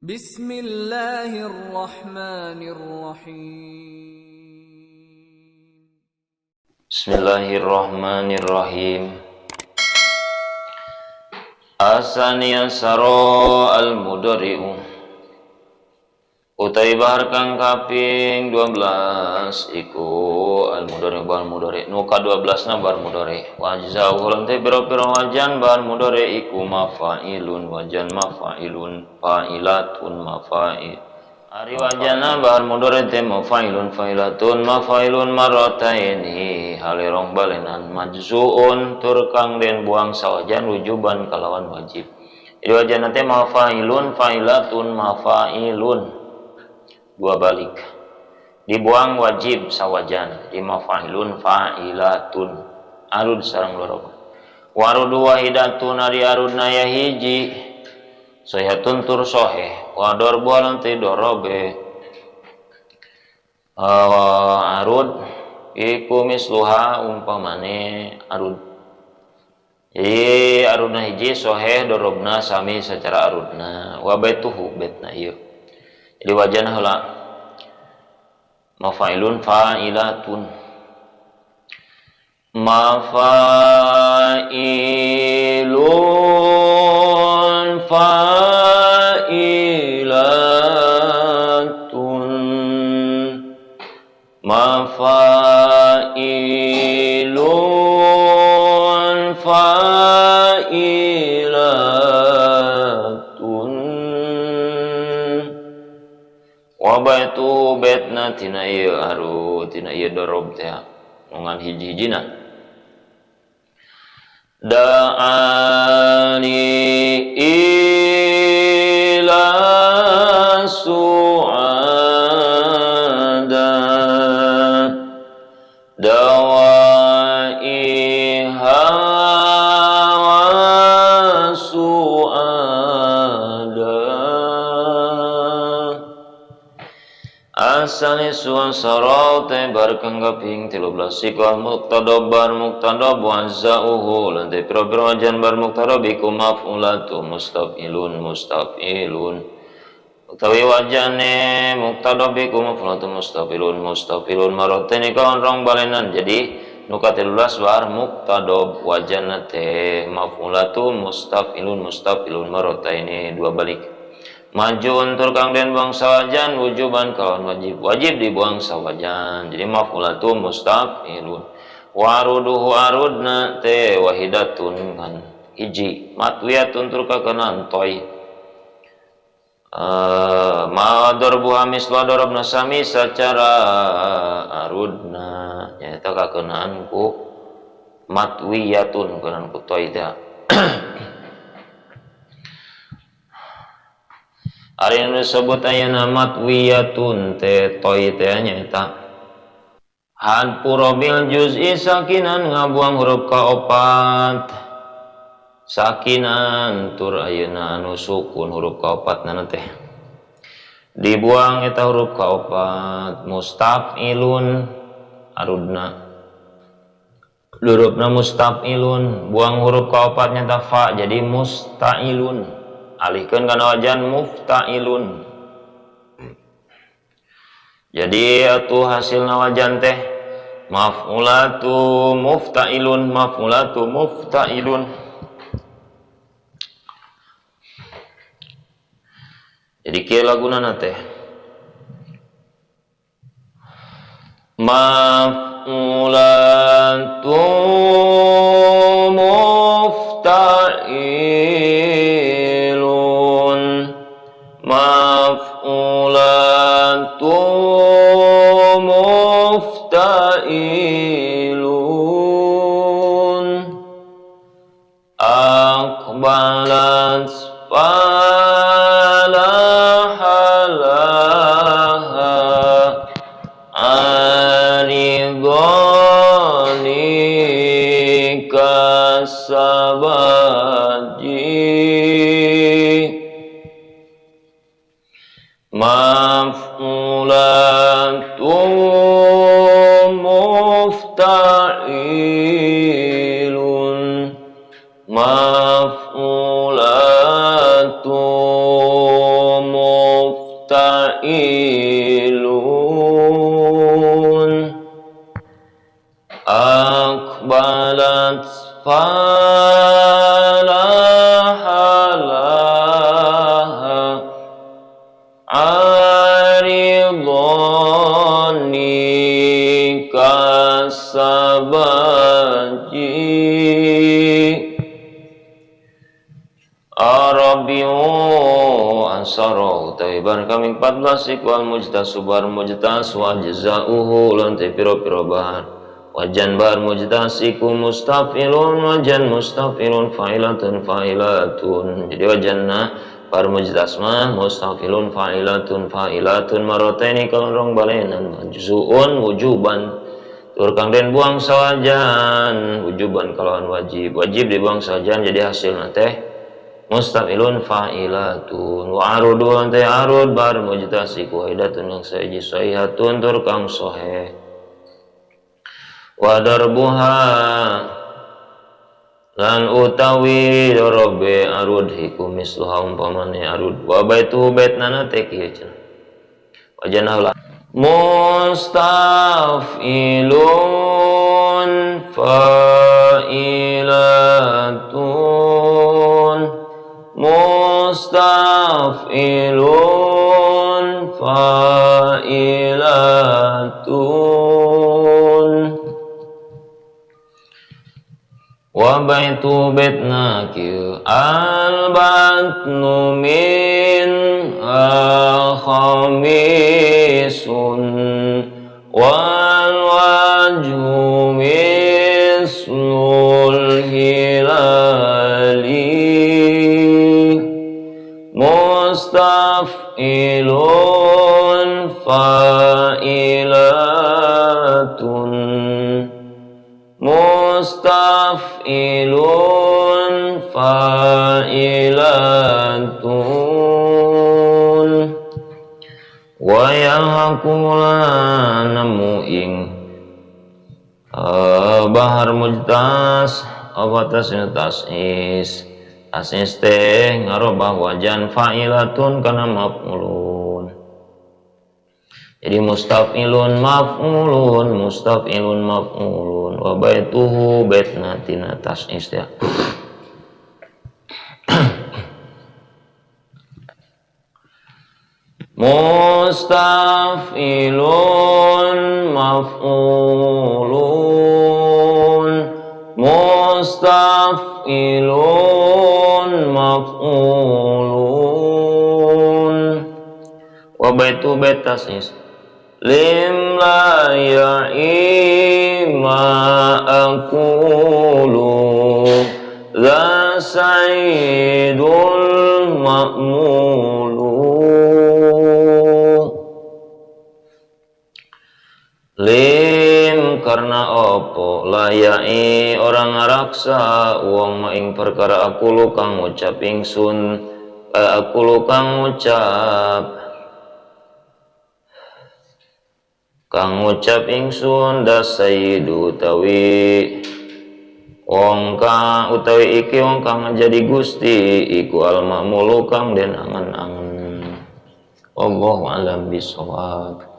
Bismillahirrahmanirrahim. Bismillahirrahmanirrahim. Asaniya saro al-mudhari'u utai bahar kang kaping 12 iku al-mudhari' bahar mudhari' nu ka 12 na bahar mudhari' wajza ulan teh pira-pira wajan bahar mudhari' iku mafa'ilun wajan mafa'ilun fa'ilatun mafa'il ari wajana bahar mudhari' teh mafa'ilun fa'ilatun mafa'ilun marrataini halirong balenan majzuun tur kang den buang sawajan wujuban kalawan wajib. Jadi wajana teh mafa'ilun fa'ilatun mafa'ilun dua balik dibuang wajib sawajan di mafa'ilun fa'ilatun arud sareng loro warudu wahidatun ari arudna ya hiji sohatun tur soheh wa dorbu lanti dorobe arud iku misluha umpamane arud. Jadi arudna hiji soheh dorobna sami secara arudna wa baituhu baitna ieu. Jadi wajana heula mafa'ilun fa'ilatun mafa'ilun fa'ilatun mafa'ilun fa'ilatun wa baitu baitna tina ieu aru tina ieu dorob teh ngan hiji-hijina da'ani ila su'ada dawaiha wa su'ada asani suasara te bar kang kaping 13 sikal muqtadab bar muqtadab wa za'uhu lan te pira-pira wajan bar muqtadab iku maf'ulatu mustaf'ilun mustaf'ilun utawi wajane muqtadab iku maf'ulatu mustaf'ilun mustaf'ilun marotene kawan rong balenan jadi nu ka 13 bar muqtadab wajana te maf'ulatu mustaf'ilun mustaf'ilun marotaini dua balik maju untuk kang den buang sawajan wujuban kawan wajib wajib dibuang sawajan jadi maf'ulatu mustaf'ilun waruduhu arudna te wahidatun kan hiji matwiyatun tur kakenan toy ma darbuha misla darabna sami secara arudna nyata kakenan ku matwiyatun kenan ku toy teh ari nu disebut ayeuna matwiyatun teh toy teh nyaeta had purobil juz'i sakinan ngabuang huruf kaopat sakinan tur ayeuna anu sukun huruf kaopatna teh dibuang eta huruf kaopat mustaf'ilun arudna hurufna mustaf'ilun buang huruf kaopat nyata fa jadi musta'ilun alihkeun kana wajan mufta'ilun jadi atuh hasilna wajan teh maf'ulatu mufta'ilun maf'ulatu mufta'ilun jadi kieu lagunana teh maf'ulatu mufta'ilun maf'ulatu mufta'ilun aqbalat falahalaha aridoni kasabaji maf'ulatu mufta'ilun maf'ulatu fa'ilun aqbalat falahalaha aridhani kasabaji Arabiu ansaro taiban kaming 14 ikwal mujtasubar mujtas wa jazauhu lan piro-piro bahan wajan bar mujtasiku mustafilun wajan mustafilun fa'ilatun jadi wajanna bar mujtas mah mustafilun fa'ilatun marataini kalorong balenan majzuun wujuban tur kang den buang sawajan wujuban kalawan wajib dibuang sawajan jadi hasilna teh mustafilun fa'ilatun wa arudun te arud bar mujtasiku waidatun yang saiji sahihatun tur kang sahih wa darbuha lan utawi dorobe arud hiku misluha umpamane arud wa baitu baitna te kieu cenah wajana mustafilun fa'ilatun mustafilun fa'ilatun wa baitu baitna kieu al batnu min khamisun wal wajhu mislul hilali mustafilun fa'ilatun mustafilun fa'ilatun wa yaqulana mu'ing bahar mujtas awatasnya tasis teh ngarobah wajan fa'ilatun kana maf'ulun jadi mustafilun maf'ulun wa baituhu baitna tina tasis teh mustafilun maf'ulun mustafilun maf'ulun wa baitu bait tasis lim la ya'i ma aqulu la sayyidul ma'mulu lim karena opo layai orang ngaraksa wong maing perkara aku lukang ngucap ingsun aku lukang ngucap ingsun das sayyidu utawi wong kang utawi iki wong kang jadi gusti iku al ma'mulu kang den angen-angen Allahu a'lam bishawab.